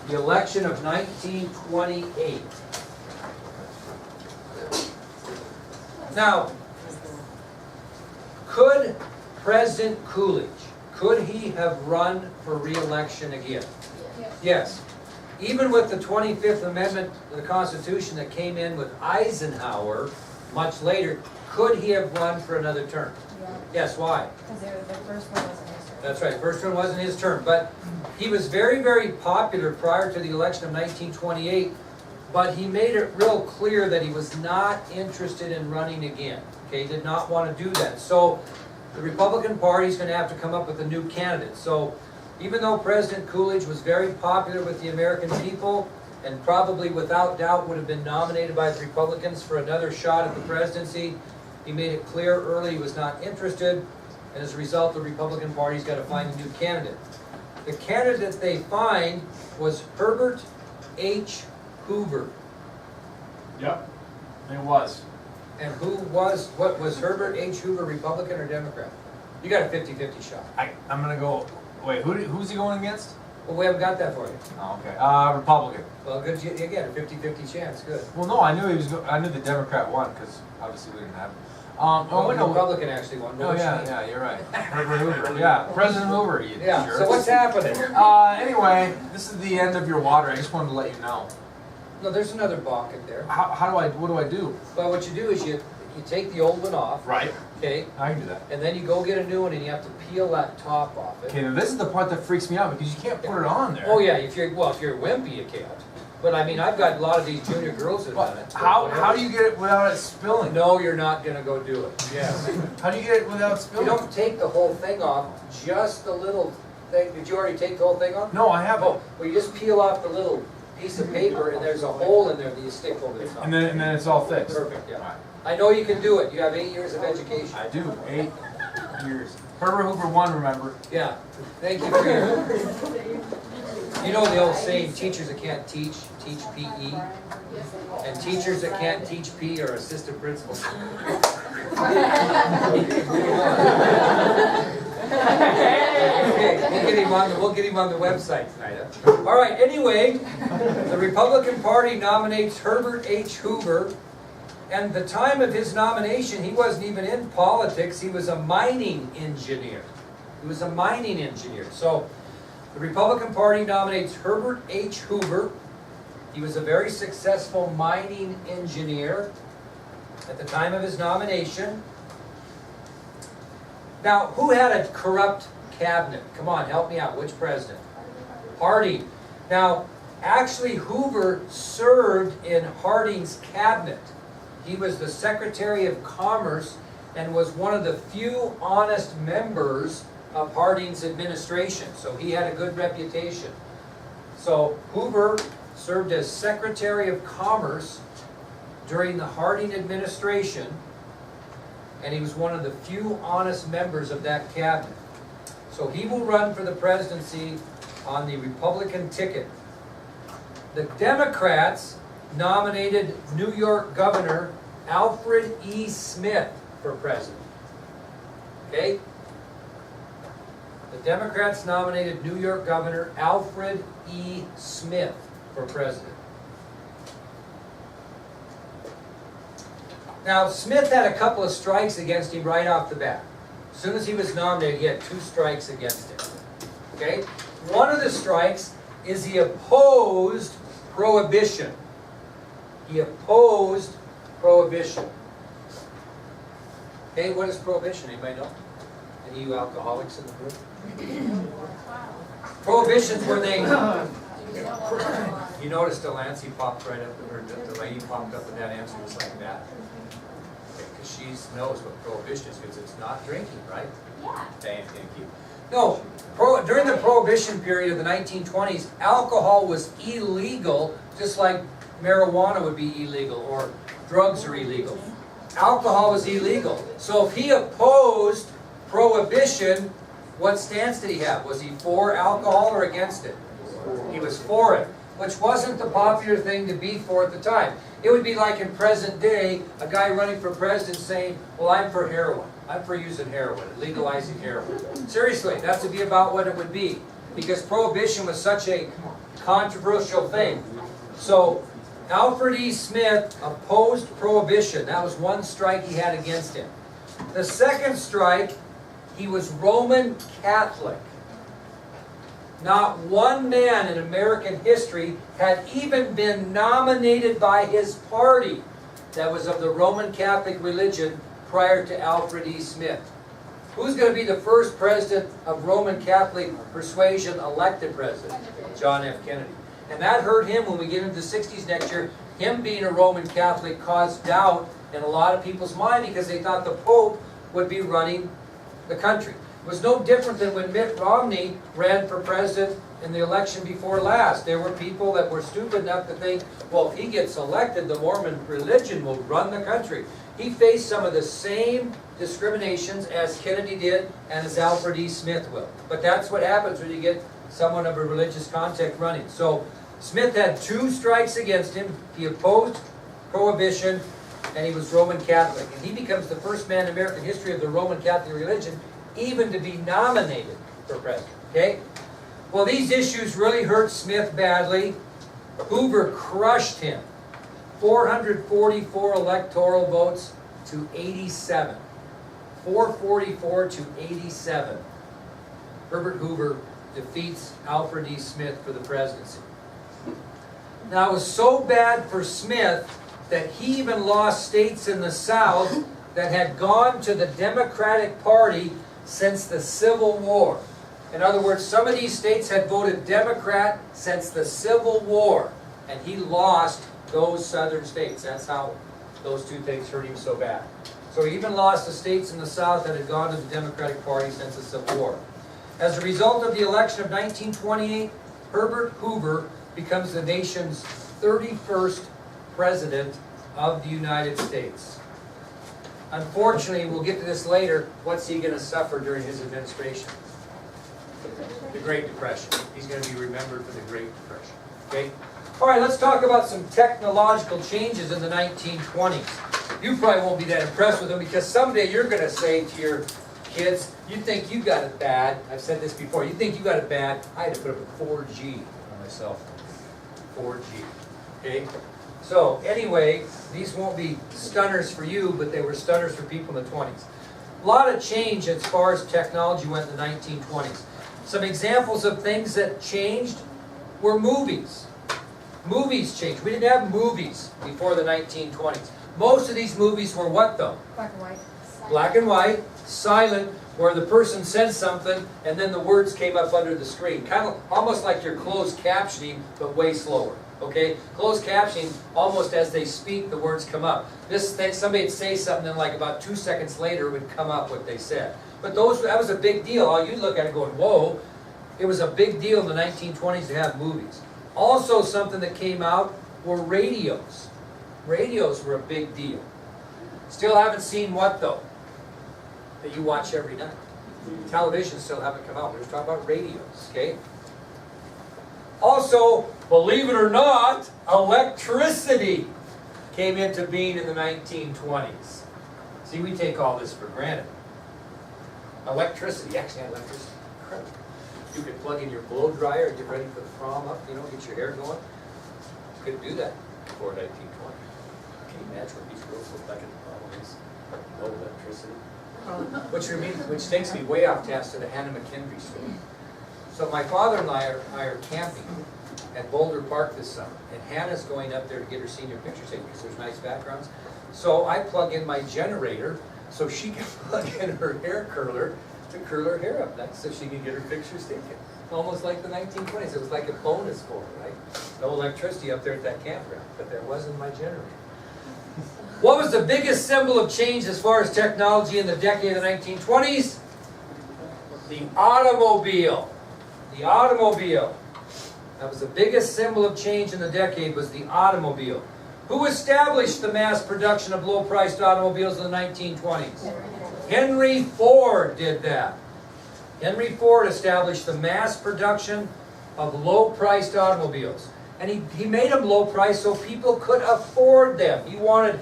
The election of 1928. Now, could President Coolidge, could he have run for re-election again? Yes. Even with the 25th Amendment to the Constitution that came in with Eisenhower much later, could he have run for another term? Yeah. Yes, why? Because the first one wasn't his turn. That's right, first one wasn't his term, but he was very, very popular prior to the election of 1928, but he made it real clear that he was not interested in running again. Okay, he did not want to do that. So the Republican Party is going to have to come up with a new candidate. So even though President Coolidge was very popular with the American people, and probably without doubt would have been nominated by the Republicans for another shot at the presidency, he made it clear early he was not interested, and as a result, the Republican Party's got to find a new candidate. The candidate they find was Herbert H. Hoover. Yep, it was. And what was Herbert H. Hoover, Republican or Democrat? You got a 50-50 shot. I'm gonna go, wait, who's he going against? Well, we haven't got that for you. Oh, okay, Republican. Well, good, again, a 50-50 chance, good. Well, no, I knew I knew the Democrat won, because obviously we didn't have it. Oh, wait, no. Republican actually won. Oh, yeah, you're right. Herbert Hoover, yeah, President Hoover, you Yeah, jerks. so what's happening? Anyway, this is the end of your water, I just wanted to let you know. No, there's another bucket there. What do I do? Well, what you do is you take the old one off, Right. okay, I can do that. and then you go get a new one and you have to peel that top off it. Okay, now this is the part that freaks me out, because you can't put it on there. Oh yeah, if you're wimpy, you can't. But I mean, I've got a lot of these junior girls that have done it. How do you get it without it spilling? No, you're not gonna go do it. Yes. How do you get it without You spilling? don't take the whole thing off, just the little thing. Did you already take the whole thing off? No, I haven't. Oh, well, you just peel off the little piece of paper and there's a hole in there that you stick over the top. And then it's all fixed. Perfect, yeah. Alright. I know you can do it. You have 8 years of education. I do. 8 years. Herbert Hoover won, remember? Yeah. Thank you for your. You know the old saying, teachers that can't teach PE, and teachers that can't teach P are assistant principals. Okay, we'll get him on the website tonight. Huh? All right. Anyway, the Republican Party nominates Herbert H. Hoover, and the time of his nomination, he wasn't even in politics. He was a mining engineer. He was a mining engineer. So, the Republican Party nominates Herbert H. Hoover. He was a very successful mining engineer at the time of his nomination. Now, who had a corrupt cabinet? Come on, help me out. Which president? Harding. Now, actually, Hoover served in Harding's cabinet. He was the Secretary of Commerce and was one of the few honest members of Harding's administration. So he had a good reputation. So Hoover served as Secretary of Commerce during the Harding administration, and he was one of the few honest members of that cabinet. So he will run for the presidency on the Republican ticket. The Democrats nominated New York Governor Alfred E. Smith for president. Okay? The Democrats nominated New York Governor Alfred E. Smith for president. Now, Smith had a couple of strikes against him right off the bat. As soon as he was nominated, he had 2 strikes against him. Okay? One of the strikes is he opposed prohibition. He opposed prohibition. Okay, what is prohibition? Anybody know? Any of you alcoholics in the room? Prohibition's where they... You noticed Delancey popped right up, or the lady popped up with that answer just like that. Because she knows what prohibition is, because it's not drinking, right? Yeah. Thank you. No, during the Prohibition period of the 1920s, alcohol was illegal, just like marijuana would be illegal, or drugs are illegal. Alcohol was illegal. So if he opposed prohibition, what stance did he have? Was he for alcohol or against it? He was for it, which wasn't the popular thing to be for at the time. It would be like in present day, a guy running for president saying, well, I'm for heroin. I'm for using heroin, legalizing heroin. Seriously, that would be about what it would be. because Prohibition was such a controversial thing. So Alfred E. Smith opposed Prohibition. That was one strike he had against him. The second strike, he was Roman Catholic. Not one man in American history had even been nominated by his party that was of the Roman Catholic religion prior to Alfred E. Smith. Who's going to be the first president of Roman Catholic persuasion elected president? John F. Kennedy. And that hurt him when we get into the 60s next year. Him being a Roman Catholic caused doubt in a lot of people's mind because they thought the Pope would be running the country. It was no different than when Mitt Romney ran for president in the election before last. There were people that were stupid enough to think, well, if he gets elected, the Mormon religion will run the country. He faced some of the same discriminations as Kennedy did and as Alfred E. Smith will. But that's what happens when you get someone of a religious context running. So Smith had 2 strikes against him. He opposed Prohibition, and he was Roman Catholic. And he becomes the first man in American history of the Roman Catholic religion even to be nominated for president. Okay? Well, these issues really hurt Smith badly. Hoover crushed him. 444 electoral votes to 87. 444 to 87. Herbert Hoover defeats Alfred E. Smith for the presidency. Now, it was so bad for Smith that he even lost states in the South that had gone to the Democratic Party since the Civil War. In other words, some of these states had voted Democrat since the Civil War, and he lost those southern states. That's how those 2 things hurt him so bad. So he even lost the states in the South that had gone to the Democratic Party since the Civil War. As a result of the election of 1928, Herbert Hoover becomes the nation's 31st president of the United States. Unfortunately, we'll get to this later, what's he going to suffer during his administration? The Great Depression. He's going to be remembered for the Great Depression. Okay? All right, let's talk about some technological changes in the 1920s. You probably won't be that impressed with them because someday you're going to say to your kids, you think you got it bad. I've said this before. You think you got it bad. I had to put up a 4G on my cell phone. 4G. Okay? So, anyway, these won't be stunners for you, but they were stunners for people in the 20s. A lot of change as far as technology went in the 1920s. Some examples of things that changed were movies. Movies changed. We didn't have movies before the 1920s. Most of these movies were what, though? Black and white. Black and white, silent, where the person said something and then the words came up under the screen. Kind of almost like your closed captioning, but way slower. Okay? Closed captioning, almost as they speak, the words come up. Somebody would say something and like about 2 seconds later it would come up what they said. But that was a big deal. You'd look at it going, whoa. It was a big deal in the 1920s to have movies. Also something that came out were radios. Radios were a big deal. Still haven't seen what though? That you watch every night. Television still haven't come out. We're just talking about radios, okay? Also, believe it or not, electricity came into being in the 1920s. See, we take all this for granted. Electricity, you actually had electricity. Incredible. You could plug in your blow dryer and get ready for the prom up, get your hair going. You couldn't do that before 1920. Can you imagine what these girls look like in the problems? No electricity. Which takes me way off task to the Hannah McKendry story. So my father and I are camping at Boulder Park this summer, and Hannah's going up there to get her senior picture taken because there's nice backgrounds. So I plug in my generator so she can plug in her hair curler to curl her hair up next so she can get her pictures taken. Almost like the 1920s. It was like a bonus for her, right? No electricity up there at that campground, but there was in my generator. What was the biggest symbol of change as far as technology in the decade of the 1920s? The automobile. The automobile. That was the biggest symbol of change in the decade, was the automobile. Who established the mass production of low-priced automobiles in the 1920s? Henry Ford did that. Henry Ford established the mass production of low-priced automobiles. And he made them low-priced so people could afford them. He wanted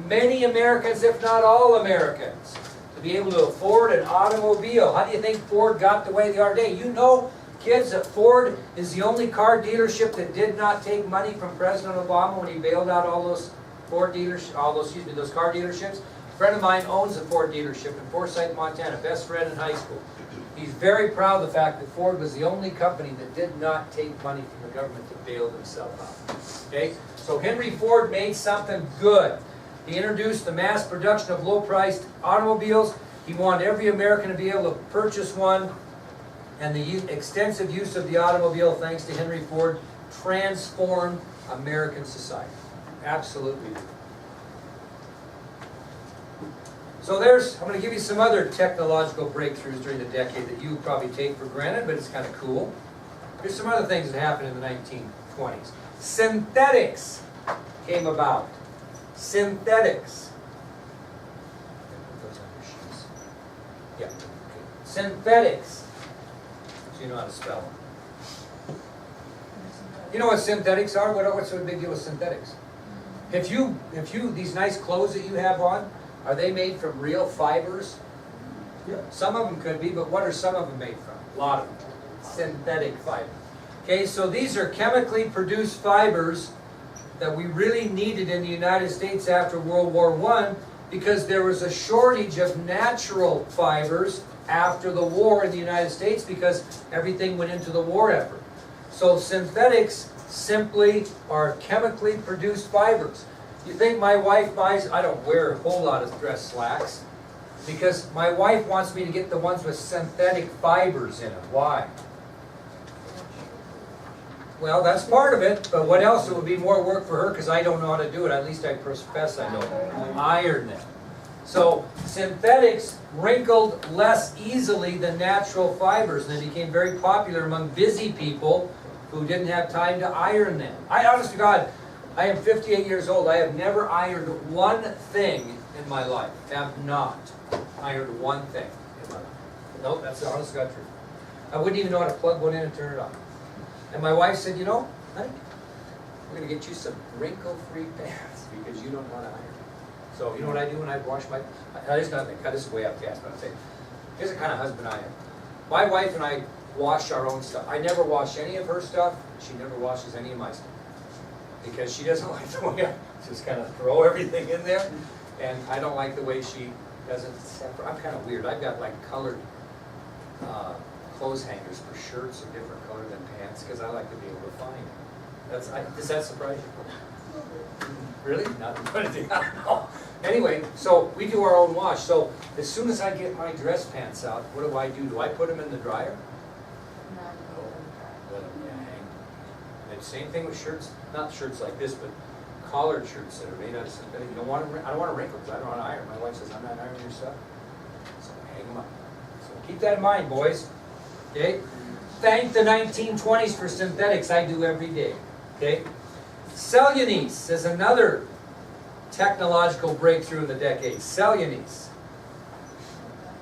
many Americans, if not all Americans, to be able to afford an automobile. How do you think Ford got the way they are today? Kids, Ford is the only car dealership that did not take money from President Obama when he bailed out all those Ford dealers, those car dealerships. A friend of mine owns a Ford dealership in Forsyth, Montana, best friend in high school. He's very proud of the fact that Ford was the only company that did not take money from the government to bail themselves out. Okay? So Henry Ford made something good. He introduced the mass production of low-priced automobiles. He wanted every American to be able to purchase one. And the extensive use of the automobile, thanks to Henry Ford, transformed American society. Absolutely. So I'm going to give you some other technological breakthroughs during the decade that you probably take for granted, but it's kind of cool. Here's some other things that happened in the 1920s. Synthetics came about. Synthetics. Yeah. Synthetics. So you know how to spell them. You know what synthetics are? What's the big deal with synthetics? If you, these nice clothes that you have on, are they made from real fibers? Yeah. Some of them could be, but what are some of them made from? A lot of them. Synthetic fiber. Okay, so these are chemically produced fibers that we really needed in the United States after World War I because there was a shortage of natural fibers after the war in the United States because everything went into the war effort. So synthetics simply are chemically produced fibers. You think my wife buys, I don't wear a whole lot of dress slacks because my wife wants me to get the ones with synthetic fibers in it. Why? Well, that's part of it, but what else? It would be more work for her because I don't know how to do it. At least I profess I don't. Iron them. So synthetics wrinkled less easily than natural fibers, and they became very popular among busy people who didn't have time to iron them. Honest to God, I am 58 years old. I have never ironed one thing in my life. Have not ironed one thing in my life. Nope, that's the honest to God truth. I wouldn't even know how to plug one in and turn it on. And my wife said, you know, honey, we're going to get you some wrinkle-free pants because you don't know how to iron. So you know what I do when I wash my... This is way up fast, but I'm saying, here's the kind of husband I am. My wife and I wash our own stuff. I never wash any of her stuff. She never washes any of my stuff. Because she doesn't like the way I just kind of throw everything in there. And I don't like the way she doesn't separate. I'm kind of weird. I've got like colored clothes hangers for shirts of different color than pants because I like to be able to find it. Does that surprise you? Really? Not anything. No. Anyway, so we do our own wash. So as soon as I get my dress pants out, what do? Do I put them in the dryer? No. Let them hang. And same thing with shirts. Not shirts like this, but collared shirts that are made out of synthetic. You don't want them. I don't want to wrinkle because I don't want to iron. My wife says I'm not ironing your stuff, so hang them up. So keep that in mind, boys. Okay. Thank the 1920s for synthetics. I do every day. Okay. Cellulose is another technological breakthrough in the decade. Cellulose.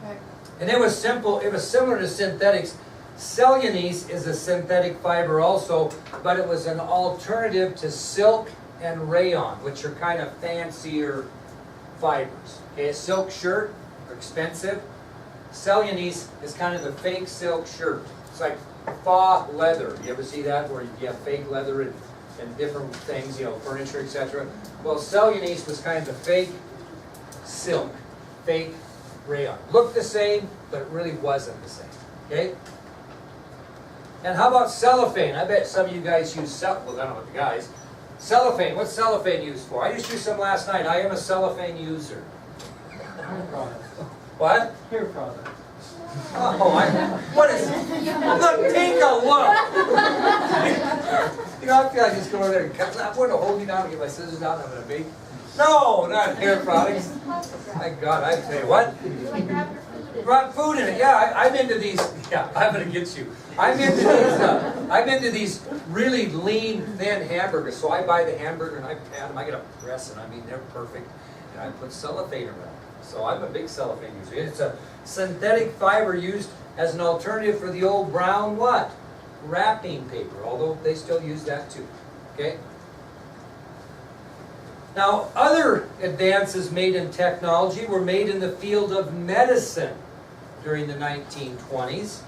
Okay. And it was simple. It was similar to synthetics. Cellulose is a synthetic fiber also, but it was an alternative to silk and rayon, which are kind of fancier fibers. Okay, a silk shirt are expensive. Cellulose is kind of the fake silk shirt. It's like faux leather. You ever see that where you have fake leather and different things, you know, furniture, etc. Well, cellulose was kind of the fake silk, fake rayon. Looked the same, but it really wasn't the same. Okay? And how about cellophane? I bet some of you guys use cellophane. Well, I don't know about the guys. Cellophane. What's cellophane used for? I just used some last night. I am a cellophane user. Hair product. What? Hair product. Oh, what is it? Look, take a look. You know, I feel like just go over there and cut. I'm going to hold me down and get my scissors out and I'm going to bake. No, not hair products. My God, I tell you what. Brought food in it. Yeah, I'm into these. Yeah, I'm going to get you. I'm into these really lean, thin hamburgers. So I buy the hamburger and I pat them. I get a press and I mean they're perfect. And I put cellophane around. So I'm a big cellophane user. It's a synthetic fiber used as an alternative for the old brown what? Wrapping paper. Although they still use that too. Okay. Now, other advances made in technology were made in the field of medicine during the 1920s.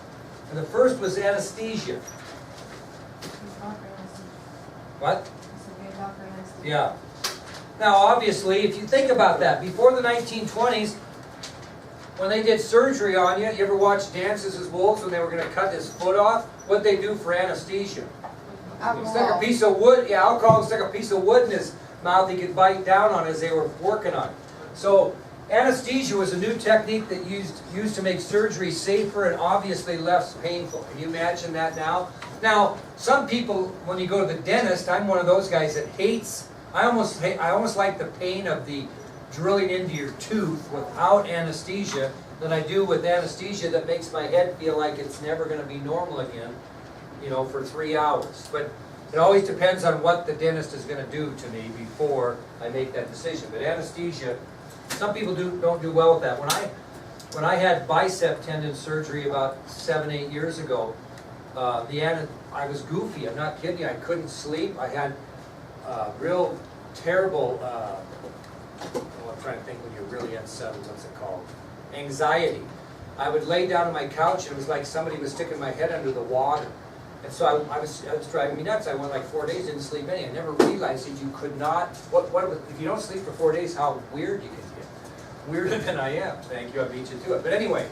And the first was anesthesia. What? Yeah. Now, obviously, if you think about that, before the 1920s, when they did surgery on you ever watch Dances with Wolves when they were going to cut his foot off? What'd they do for anesthesia? Stuck a piece of wood, yeah, alcohol, stuck a piece of wood in his mouth he could bite down on as they were working on it. So, anesthesia was a new technique that used to make surgery safer and obviously less painful. Can you imagine that now? Now, some people, when you go to the dentist, I'm one of those guys that hates, I almost like the pain of the drilling into your tooth without anesthesia than I do with anesthesia that makes my head feel like it's never going to be normal again, you know, for 3 hours. But it always depends on what the dentist is going to do to me before I make that decision. But anesthesia, some people don't do well with that. When I had bicep tendon surgery about 7-8 years ago, I was goofy. I'm not kidding you. I couldn't sleep. I had real terrible. I'm trying to think when you're really unsettled. What's it called? Anxiety. I would lay down on my couch and it was like somebody was sticking my head under the water. And so I was driving me nuts. I went like 4 days, didn't sleep any. I never realized that you could not. If you don't sleep for 4 days, how weird you can get. Weirder than I am. Thank you. I beat you to it. But anyway.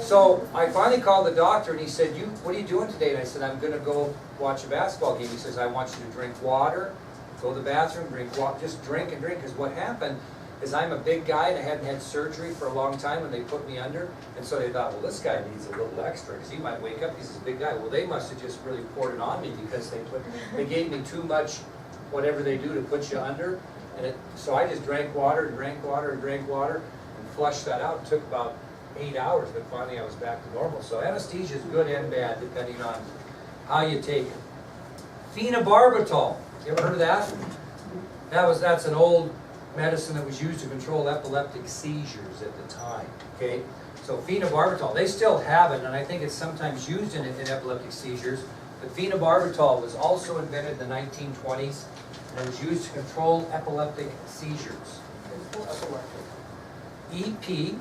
So I finally called the doctor and he said, what are you doing today? And I said, I'm going to go watch a basketball game. He says, I want you to drink water, go to the bathroom, drink water, just drink and drink. Because what happened is I'm a big guy and I hadn't had surgery for a long time when they put me under. And so they thought, well, this guy needs a little extra because he might wake up, he's this big guy. Well, they must have just really poured it on me because they gave me too much whatever they do to put you under. And so I just drank water and drank water and drank water and flushed that out. It took about 8 hours, but finally I was back to normal. So anesthesia is good and bad depending on how you take it. Phenobarbital, you ever heard of that? That's an old medicine that was used to control epileptic seizures at the time. Okay, so phenobarbital, they still have it, and I think it's sometimes used in epileptic seizures. But phenobarbital was also invented in the 1920s, and it was used to control epileptic seizures. E-P-I-L-E-P-T-I-C.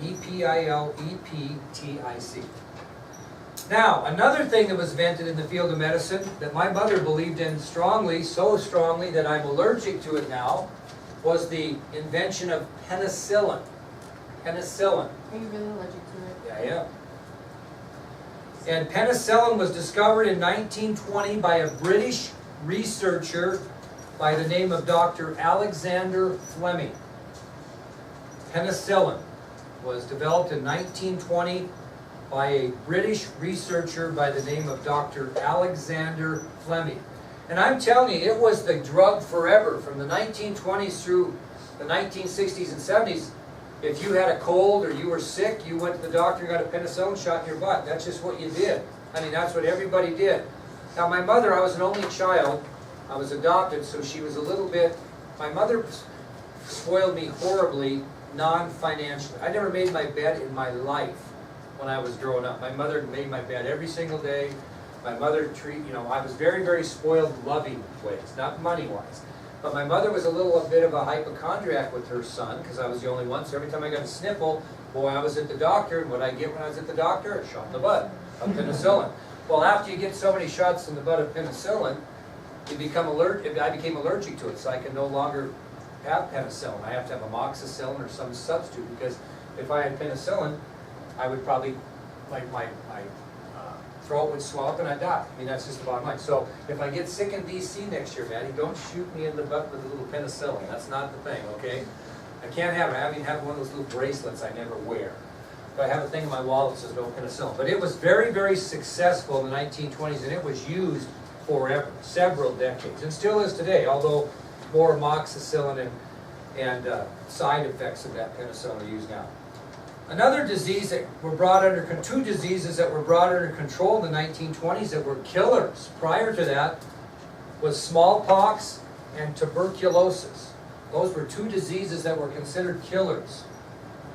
E-P-I-L-E-P-T-I-C. Now, another thing that was invented in the field of medicine that my mother believed in strongly, so strongly that I'm allergic to it now, was the invention of penicillin. Penicillin. Are you really allergic to it? Yeah, I am. And penicillin was discovered in 1920 by a British researcher by the name of Dr. Alexander Fleming. Penicillin was developed in 1920 by a British researcher by the name of Dr. Alexander Fleming. And I'm telling you, it was the drug forever. From the 1920s through the 1960s and 70s, if you had a cold or you were sick, you went to the doctor and got a penicillin shot in your butt. That's just what you did. I mean, that's what everybody did. Now, my mother, I was an only child. I was adopted, so she was a little bit... My mother spoiled me horribly, non-financially. I never made my bed in my life when I was growing up. My mother made my bed every single day. My mother I was very, very spoiled, loving ways, not money-wise. But my mother was a bit of a hypochondriac with her son, because I was the only one, so every time I got a sniffle, boy, I was at the doctor, and what I get when I was at the doctor? A shot in the butt of penicillin. Well, after you get so many shots in the butt of penicillin, you become allergic. I became allergic to it, so I can no longer have penicillin. I have to have amoxicillin or some substitute, because if I had penicillin, I would probably, my throat would swell up and I'd die. I mean, that's just the bottom line. So if I get sick in DC next year, Maddie, don't shoot me in the butt with a little penicillin. That's not the thing, okay? I can't have it. I even have one of those little bracelets I never wear. But I have a thing in my wallet that says no penicillin. But it was very, very successful in the 1920s, and it was used forever, several decades, and still is today, although more amoxicillin and side effects of that penicillin are used now. Another disease that were brought under, two diseases that were brought under control in the 1920s that were killers prior to that was smallpox and tuberculosis. Those were two diseases that were considered killers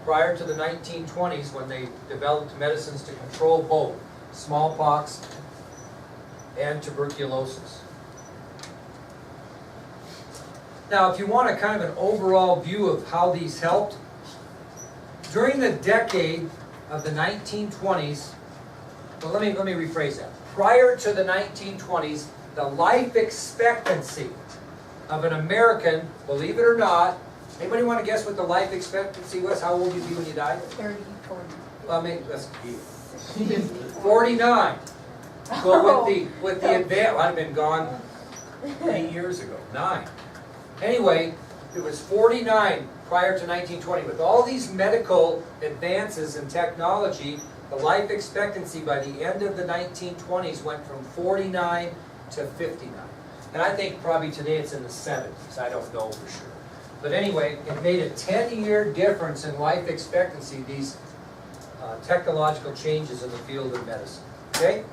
prior to the 1920s when they developed medicines to control both smallpox and tuberculosis. Now, if you want a kind of an overall view of how these helped, during the decade of the 1920s, well, let me rephrase that. Prior to the 1920s, the life expectancy of an American, believe it or not, anybody want to guess what the life expectancy was? How old you'd be when you died? 30, 40. Well, maybe, let's 49. Well, with the advance, I'd have been gone 8 years ago, 9. Anyway, it was 49 prior to 1920. With all these medical advances in technology, the life expectancy by the end of the 1920s went from 49 to 59. And I think probably today it's in the 70s. I don't know for sure. But anyway, it made a 10-year difference in life expectancy, these technological changes in the field of medicine. Okay?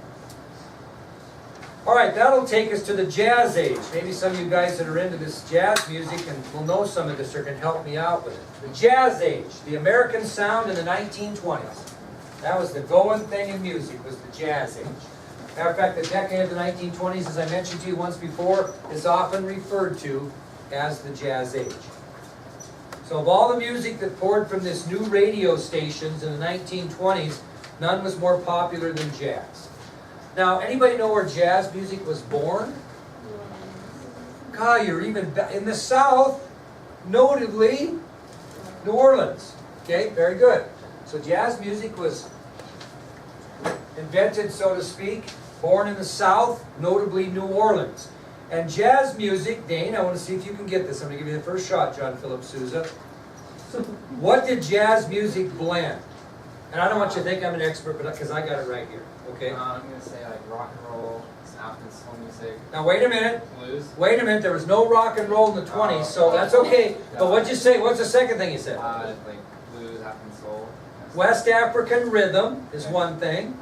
All right, that'll take us to the Jazz Age. Maybe some of you guys that are into this jazz music and will know some of this or can help me out with it. The Jazz Age, the American sound in the 1920s. That was the going thing in music, was the Jazz Age. Matter of fact, the decade of the 1920s, as I mentioned to you once before, is often referred to as the Jazz Age. So of all the music that poured from this new radio stations in the 1920s, none was more popular than jazz. Now, anybody know where jazz music was born? God, you're even in the South, notably New Orleans. Okay, very good. So jazz music was invented, so to speak, born in the South, notably New Orleans. And jazz music, Dane, I want to see if you can get this. I'm going to give you the first shot, John Philip Sousa. What did jazz music blend? And I don't want you to think I'm an expert, but because I got it right here. Okay. I'm gonna say like rock and roll, African soul music, Now wait a minute. blues. Wait a minute. There was no rock and roll in the 20s, so that's okay. But what'd you say? What's the second thing you said? Like blues, African soul. West African rhythm is one thing.